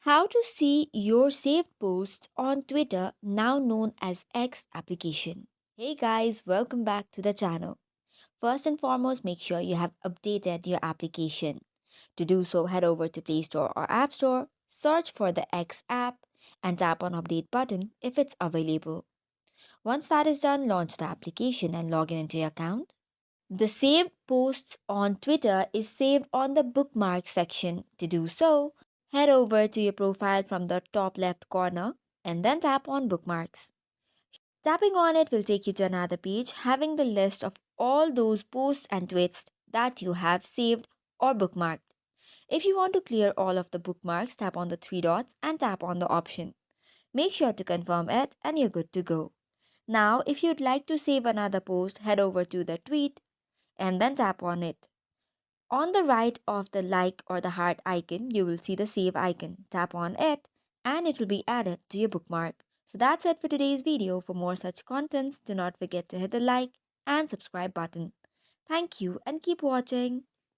How to see your saved posts on Twitter, now known as X application. Hey guys, welcome back to the channel. First and foremost, make sure you have updated your application. To do so, head over to Play Store or App Store, search for the X app, and tap on Update button if it's available. Once that is done, launch the application and log in into your account. The saved posts on Twitter is saved on the bookmarks section. To do so, head over to your profile from the top left corner and then tap on bookmarks. Tapping on it will take you to another page having the list of all those posts and tweets that you have saved or bookmarked. If you want to clear all of the bookmarks, tap on the three dots and tap on the option. Make sure to confirm it and you're good to go. Now, if you'd like to save another post, head over to the tweet and then tap on it. On the right of the like or the heart icon, you will see the save icon. Tap on it and it will be added to your bookmark. So that's it for today's video. For more such contents, do not forget to hit the like and subscribe button. Thank you and keep watching.